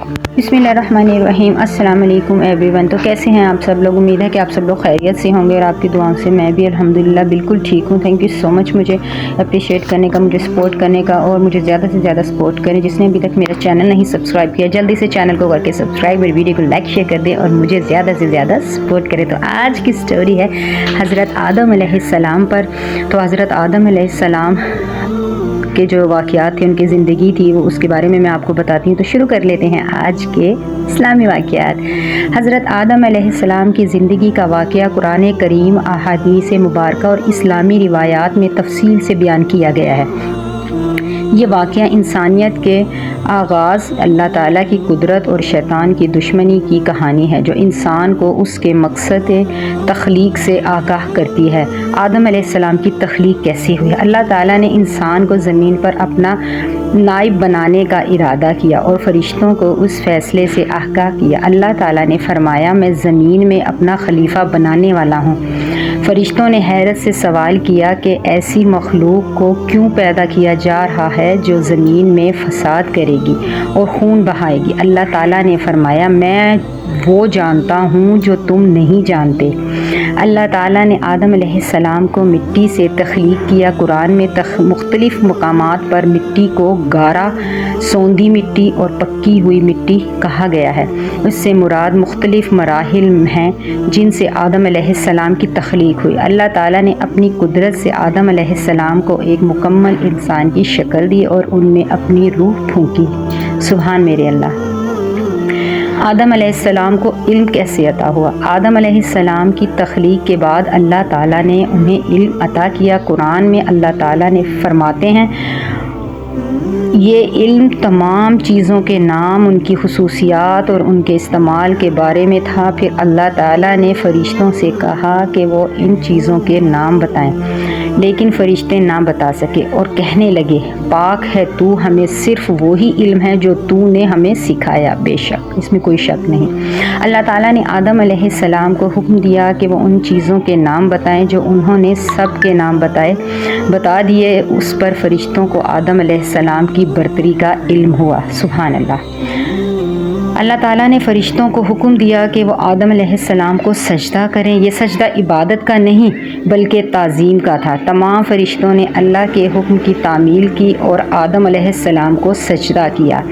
बिस्मिल्लाहिर्रहमानिर्रहीम। अस्सलाम वालेकुम एवरीवन। तो कैसे हैं आप सब लोग? उम्मीद है कि आप सब लोग खैरियत से होंगे और आपकी दुआओं से मैं भी अल्हम्दुलिल्लाह बिल्कुल ठीक हूँ। थैंक यू सो मच मुझे अप्रिशिएट करने का, मुझे सपोर्ट करने का, और मुझे ज़्यादा से ज़्यादा सपोर्ट करें। जिसने अभी तक मेरा चैनल नहीं सब्सक्राइब किया, जल्दी से चैनल को करके सब्सक्राइब और वीडियो को लाइक शेयर कर दें और मुझे ज़्यादा से ज़्यादा सपोर्ट करें। तो आज की स्टोरी है हज़रत आदम अलैहिस्सलाम पर। तो हज़रत आदम अलैहिस्सलाम के जो वाक़यात थे, उनकी ज़िंदगी थी, वो उसके बारे में मैं आपको बताती हूँ। तो शुरू कर लेते हैं आज के इस्लामी वाक़यात। हज़रत आदम अलैहिस्सलाम की ज़िंदगी का वाक़या कुरान करीम, अहादीस मुबारका और इस्लामी रिवायात में तफसील से बयान किया गया है। ये वाक़या इंसानियत के आगाज़, अल्लाह ताला की कुदरत और शैतान की दुश्मनी की कहानी है, जो इंसान को उसके मकसद तख्लीक से आगाह करती है। आदम अलैहिस्सलाम की तख्लीक कैसे हुई? अल्लाह ताला ने इंसान को ज़मीन पर अपना नाइब बनाने का इरादा किया और फ़रिश्तों को उस फ़ैसले से आगाह किया। अल्लाह ताला ने फ़रमाया, मैं ज़मीन में अपना खलीफा बनाने वाला हूँ। फ़रिश्तों ने हैरत से सवाल किया कि ऐसी मखलूक को क्यों पैदा किया जा रहा है जो ज़मीन में फ़साद करेगी और खून बहाएगी। अल्लाह ताला ने फ़रमाया, मैं वो जानता हूँ जो तुम नहीं जानते। अल्लाह ताला ने आदम अलैहिस्सलाम को मिट्टी से तख्लीक किया। कुरान में मुख्तलिफ़ मकामात पर मिट्टी को गारा, सौंधी मिट्टी और पक्की हुई मिट्टी कहा गया है। उससे मुराद मुख्तलिफ़ मराहिल हैं जिनसे आदम अलैहिस्सलाम की तख्लीक हुई। अल्लाह ताला ने अपनी कुदरत से आदम अलैहिस्सलाम को एक मुकम्मल इंसान की शक्ल दी और उनमें अपनी रूह फूंकी। सुभान मेरे अल्लाह। आदम अलैहिस्सलाम को इल्म कैसे अता हुआ? आदम अलैहिस्सलाम की तख्लीक के बाद अल्लाह ताला ने उन्हें इल्म अता किया। कुरान में अल्लाह ताला ने फरमाते हैं, ये इल्म तमाम चीज़ों के नाम, उनकी खुसूसियात और उनके इस्तेमाल के बारे में था। फिर अल्लाह ताला ने फ़रिश्तों से कहा कि वो इन चीज़ों के नाम बताएं, लेकिन फ़रिश्ते ना बता सके और कहने लगे, पाक है तू, हमें सिर्फ़ वही इल्म है जो तूने हमें सिखाया। बेशक इसमें कोई शक नहीं। अल्लाह ताला ने आदम अलैहिस्सलाम को हुक्म दिया कि वो उन चीज़ों के नाम बताएं जो उन्होंने सब के नाम बता दिए। उस पर फ़रिश्तों को आदम अलैहिस्सलाम की बर्तरी का इल्म हुआ। सुभान अल्लाह। अल्लाह ताला ने फ़रिश्तों को हुक्म दिया कि वो आदम अलैहिस्सलाम को सजदा करें। ये सजदा इबादत का नहीं बल्कि ताज़ीम का था। तमाम फ़रिश्तों ने अल्लाह के हुक्म की तामील की और आदम अलैहिस्सलाम को सजदा किया,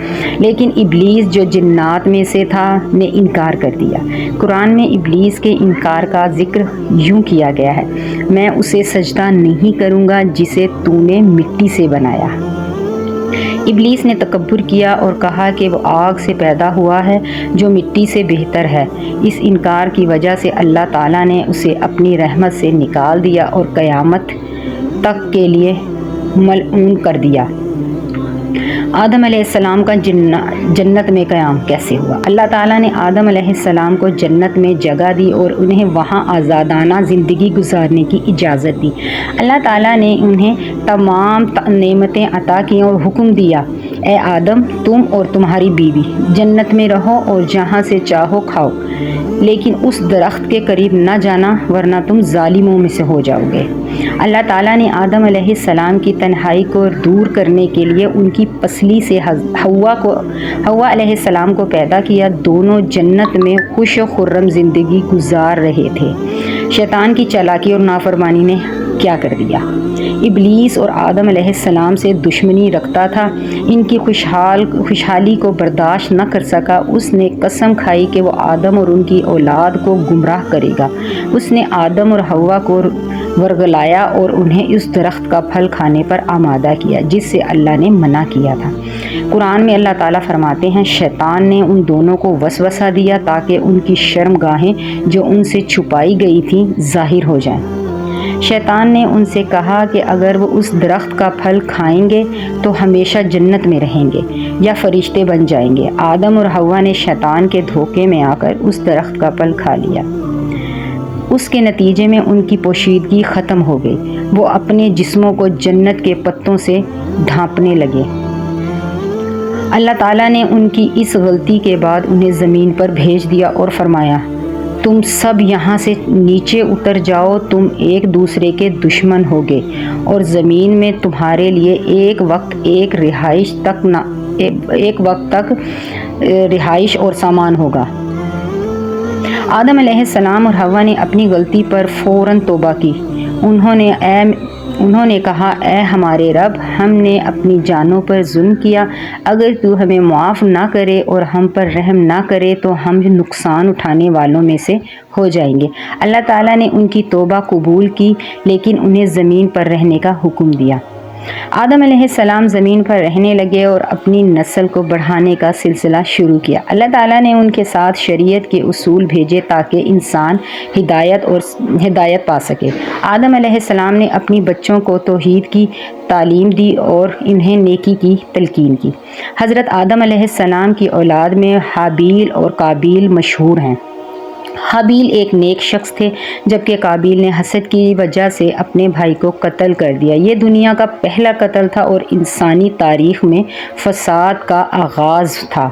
लेकिन इब्लीस जो जिन्नात में से था ने इनकार कर दिया। कुरान में इब्लीस के इनकार का ज़िक्र यूँ किया गया है, मैं उसे सजदा नहीं करूँगा जिसे तूने मिट्टी से बनाया। इब्लीस ने तकब्बुर किया और कहा कि वो आग से पैदा हुआ है जो मिट्टी से बेहतर है। इस इनकार की वजह से अल्लाह ताला ने उसे अपनी रहमत से निकाल दिया और क़यामत तक के लिए मलऊन कर दिया। आदम अलैहिस्सलाम का जन्नत में क़याम कैसे हुआ? अल्लाह ताला ने आदम अलैहिस्सलाम को जन्नत में जगह दी और उन्हें वहाँ आज़ादाना ज़िंदगी गुजारने की इजाज़त दी। अल्लाह ताला ने उन्हें तमाम नेमतें अता की और हुक्म दिया, ए आदम, तुम और तुम्हारी बीवी जन्नत में रहो और जहाँ से चाहो खाओ, लेकिन उस दरख्त के करीब न जाना वरना तुम जालिमों में से हो जाओगे। अल्लाह ताला ने आदम अलैहिस्सलाम की तन्हाई को दूर करने के लिए उनकी पसली से हव्वा अलैहिस्सलाम को पैदा किया। दोनों जन्नत में खुश और खुर्रम ज़िंदगी गुजार रहे थे। शैतान की चालाकी और नाफरमानी ने क्या कर दिया? इब्लीस और आदम अलैहिस्सलाम से दुश्मनी रखता था। इनकी खुशहाली को बर्दाश्त न कर सका। उसने कसम खाई कि वो आदम और उनकी औलाद को गुमराह करेगा। उसने आदम और हव्वा को वरगलाया और उन्हें इस दरख्त का फल खाने पर आमादा किया जिससे अल्लाह ने मना किया था। कुरान में अल्लाह ताला फरमाते हैं, शैतान ने उन दोनों को वसवसा दिया ताकि उनकी शर्मगाहें जो उनसे छुपाई गई थीं ज़ाहिर हो जाएं। शैतान ने उनसे कहा कि अगर वो उस दरख्त का फल खाएंगे तो हमेशा जन्नत में रहेंगे या फरिश्ते बन जाएंगे। आदम और हव्वा ने शैतान के धोखे में आकर उस दरख्त का फल खा लिया। उसके नतीजे में उनकी पोशीदगी ख़त्म हो गई। वो अपने जिस्मों को जन्नत के पत्तों से ढांपने लगे। अल्लाह ताला ने उनकी इस गलती के बाद उन्हें ज़मीन पर भेज दिया और फरमाया, तुम सब यहाँ से नीचे उतर जाओ, तुम एक दूसरे के दुश्मन होगे और ज़मीन में तुम्हारे लिए एक वक्त तक رہائش اور سامان ہوگا۔ آدم علیہ السلام اور حوا نے اپنی غلطی پر فوراً توبہ کی۔ انہوں نے کہا، اے ہمارے رب، ہم نے اپنی جانوں پر ظلم کیا، اگر تو ہمیں معاف نہ کرے اور ہم پر رحم نہ کرے تو ہم نقصان اٹھانے والوں میں سے ہو جائیں گے۔ اللہ تعالیٰ نے ان کی توبہ قبول کی، لیکن انہیں زمین پر رہنے کا حکم دیا۔ آدم علیہ السلام زمین پر رہنے لگے اور اپنی نسل کو بڑھانے کا سلسلہ شروع کیا۔ اللہ تعالیٰ نے ان کے ساتھ شریعت کے اصول بھیجے تاکہ انسان ہدایت پا سکے۔ آدم علیہ السلام نے اپنی بچوں کو توحید کی تعلیم دی اور انہیں نیکی کی تلقین کی۔ حضرت آدم علیہ السلام کی اولاد میں حابیل اور قابیل مشہور ہیں۔ حابیل ایک نیک شخص تھے، جبکہ قابیل نے حسد کی وجہ سے اپنے بھائی کو قتل کر دیا۔ یہ دنیا کا پہلا قتل تھا اور انسانی تاریخ میں فساد کا آغاز تھا۔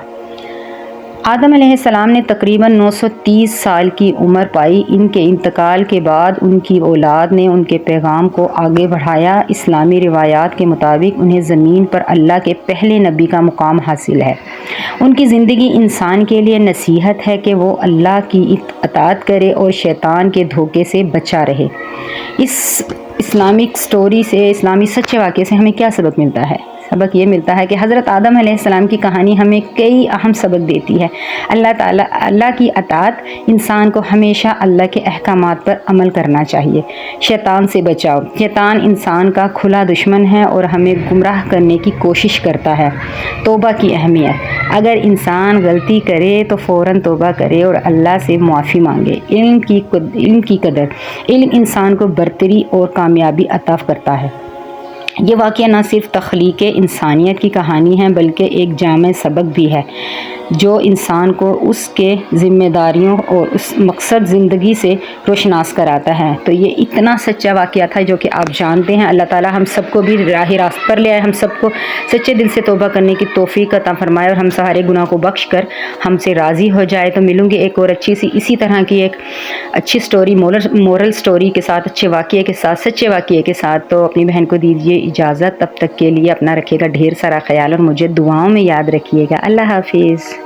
آدم علیہ السلام نے تقریباً 930 سال کی عمر پائی۔ ان کے انتقال کے بعد ان کی اولاد نے ان کے پیغام کو آگے بڑھایا۔ اسلامی روایات کے مطابق انہیں زمین پر اللہ کے پہلے نبی کا مقام حاصل ہے۔ ان کی زندگی انسان کے لیے نصیحت ہے کہ وہ اللہ کی اطاعت کرے اور شیطان کے دھوکے سے بچا رہے۔ اس اسلامی سچے واقعے سے ہمیں کیا سبق ملتا ہے؟ سبق یہ ملتا ہے کہ حضرت آدم علیہ السلام کی کہانی ہمیں کئی اہم سبق دیتی ہے۔ اللہ کی اطاعت، انسان کو ہمیشہ اللہ کے احکامات پر عمل کرنا چاہیے۔ شیطان سے بچاؤ۔ شیطان انسان کا کھلا دشمن ہے اور ہمیں گمراہ کرنے کی کوشش کرتا ہے۔ توبہ کی اہمیت۔ اگر انسان غلطی کرے تو فوراً توبہ کرے اور اللہ سے معافی مانگے۔ علم کی قدر۔ علم انسان کو برتری اور کامیابی عطا کرتا ہے۔ یہ واقعہ نہ صرف تخلیق انسانیت کی کہانی ہے بلکہ ایک جامع سبق بھی ہے جو انسان کو اس کے ذمہ داریوں اور اس مقصد زندگی سے روشناس کراتا ہے۔ تو یہ اتنا سچا واقعہ تھا جو کہ آپ جانتے ہیں۔ اللہ تعالیٰ ہم سب کو بھی راہ راست پر لے آئے، ہم سب کو سچے دل سے توبہ کرنے کی توفیق عطا فرمائے اور ہم سارے گناہ کو بخش کر ہم سے راضی ہو جائے۔ تو ملوں گی ایک اور اسی طرح کی ایک اچھی سٹوری، مورل سٹوری کے ساتھ، اچھے واقعے کے ساتھ، سچے واقعے کے ساتھ۔ تو اپنی بہن کو دیجیے اجازت، تب تک کے لیے اپنا رکھیے گا ڈھیر سارا خیال اور مجھے دعاؤں میں یاد رکھیے گا۔ اللہ حافظ۔